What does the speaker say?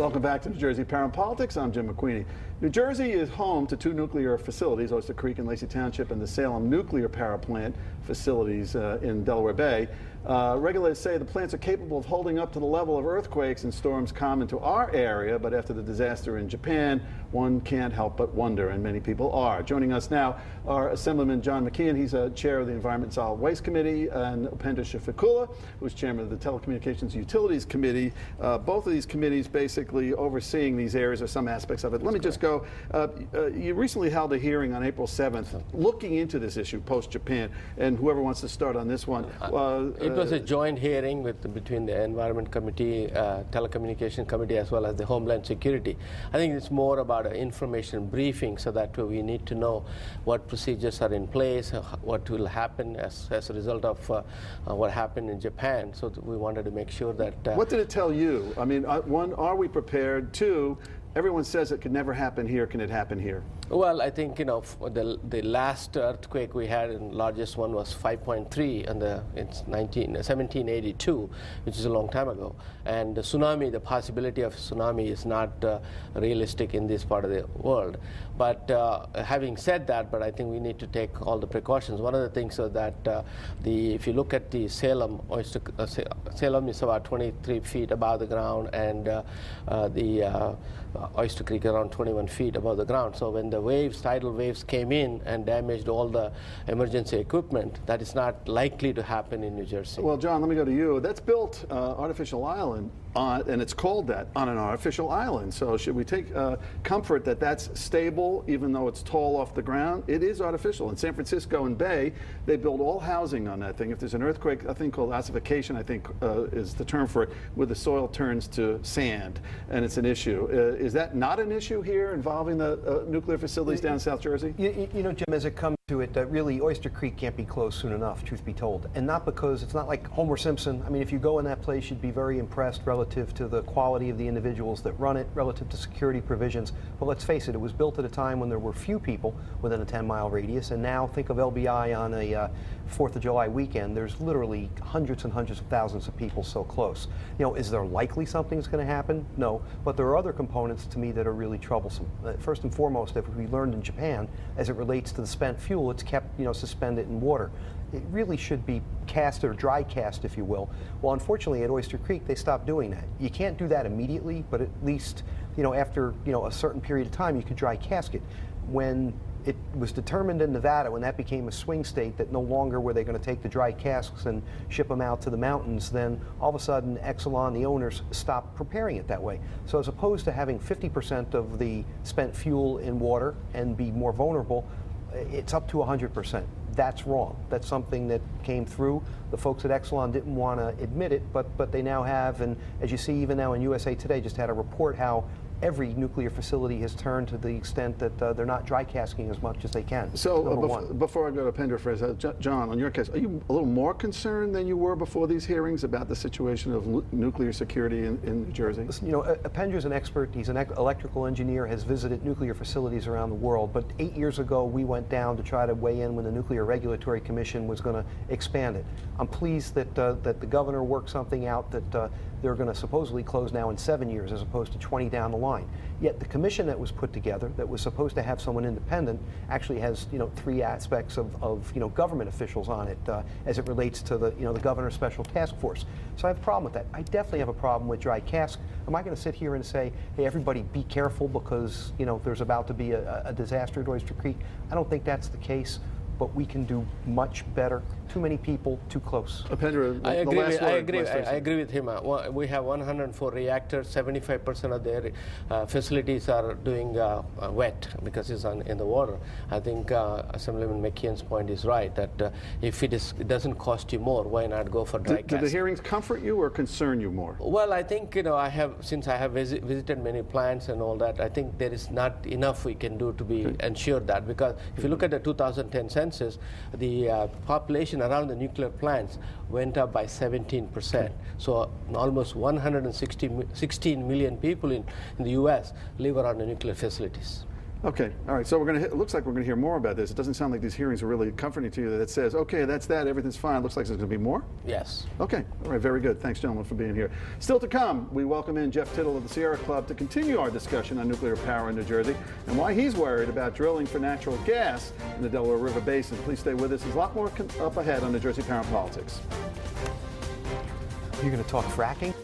Welcome back to New Jersey Power and Politics. I'm Jim McQueenie. New Jersey is home to 2 nuclear facilities, Oyster Creek and Lacey Township, and the Salem nuclear power plant facilities in Delaware Bay. Regulators say the plants are capable of holding up to the level of earthquakes and storms common to our area, but after the disaster in Japan, one can't help but wonder, and many people are. Joining us now are Assemblyman John McKeon. He's chair of the Environment and Solid Waste Committee, and Upendra Chivukula, who's chairman of the Telecommunications Utilities Committee. Both of these committees basically overseeing these areas or some aspects of it. Let me just go. You recently held a hearing on April 7th looking into this issue post-Japan, and whoever wants to start on this one. It was a joint hearing between the Environment Committee, Telecommunication Committee, as well as the Homeland Security. I think it's more about an information briefing, so that we need to know what procedures are in place, what will happen as a result of what happened in Japan. So we wanted to make sure that... what did it tell you? I mean, one, are we prepared? Two, everyone says it could never happen here. Can it happen here? Well, I think, you know, the last earthquake we had, and largest one was 5.3 in 1782, which is a long time ago. And the tsunami, the possibility of tsunami is not realistic in this part of the world. But having said that, but I think we need to take all the precautions. One of the things is that if you look at the Salem, Salem is about 23 feet above the ground, and the Oyster Creek around 21 feet above the ground. So when the waves, tidal waves came in and damaged all the emergency equipment, that is not likely to happen in New Jersey. Well, John, let me go to you. That's built artificial island, and it's called that, on an artificial island. So should we take comfort that that's stable, even though it's tall off the ground? It is artificial. In San Francisco and Bay, they build all housing on that thing. If there's an earthquake, a thing called ossification, I think is the term for it, where the soil turns to sand, and it's an issue. Is that not an issue here involving the nuclear facilities down in South Jersey? You know, Jim, as it comes to it, really, Oyster Creek can't be closed soon enough, truth be told. And not because it's not like Homer Simpson. I mean, if you go in that place, you'd be very impressed relative to the quality of the individuals that run it, relative to security provisions. But let's face it, it was built at a time when there were few people within a 10-mile radius. And now, think of LBI on a 4th of July weekend. There's literally hundreds and hundreds of thousands of people so close. You know, is there likely something's going to happen? No. But there are other components to me that are really troublesome. First and foremost, if we learned in Japan, as it relates to the spent fuel, it's kept, you know, suspended in water. It really should be cast, or dry cast, if you will. Well, unfortunately, at Oyster Creek, they stopped doing that. You can't do that immediately, but at least, you know, after, you know, a certain period of time, you could dry cask it. When it was determined in Nevada, when that became a swing state, that no longer were they going to take the dry casks and ship them out to the mountains, then all of a sudden Exelon, the owners, stopped preparing it that way. So as opposed to having 50% of the spent fuel in water and be more vulnerable, it's up to 100%. That's wrong. That's something that came through. The folks at Exelon didn't want to admit it, but they now have, and as you see even now in USA Today just had a report how every nuclear facility has turned to the extent that they're not dry casking as much as they can. So before I go to Upendra for a second, John, on your case, are you a little more concerned than you were before these hearings about the situation of nuclear security in New Jersey? Listen, you know, Upendra's an expert. He's an electrical engineer, has visited nuclear facilities around the world. But 8 years ago, we went down to try to weigh in when the Nuclear Regulatory Commission was going to expand it. I'm pleased that that the governor worked something out that they're going to supposedly close now in 7 years as opposed to 20 down the line. Yet the commission that was put together, that was supposed to have someone independent, actually has, you know, 3 aspects of you know, government officials on it as it relates to the, you know, the governor's special task force. So I have a problem with that. I definitely have a problem with dry cask. Am I going to sit here and say, hey, everybody be careful because, you know, there's about to be a disaster at Oyster Creek? I don't think that's the case. But we can do much better. Too many people, too close. Upendra, I agree with him. We have 104 reactors. 75% of their facilities are doing wet because it's in the water. I think Assemblyman McKeon's point is right, that if it doesn't cost you more, why not go for dry cast? Do the hearings comfort you or concern you more? Well, I think, you know, since I have visited many plants and all that, I think there is not enough we can do to be ensured that, because if you look at the 2010 census, the population around the nuclear plants went up by 17%. So almost 116 million people in the U.S. live around the nuclear facilities. Okay, all right, so it looks like we're going to hear more about this. It doesn't sound like these hearings are really comforting to you that says, okay, that's that, everything's fine. It looks like there's going to be more? Yes. Okay, all right, very good. Thanks, gentlemen, for being here. Still to come, we welcome in Jeff Tittle of the Sierra Club to continue our discussion on nuclear power in New Jersey and why he's worried about drilling for natural gas in the Delaware River Basin. Please stay with us. There's a lot more up ahead on New Jersey Power and Politics. You're going to talk fracking?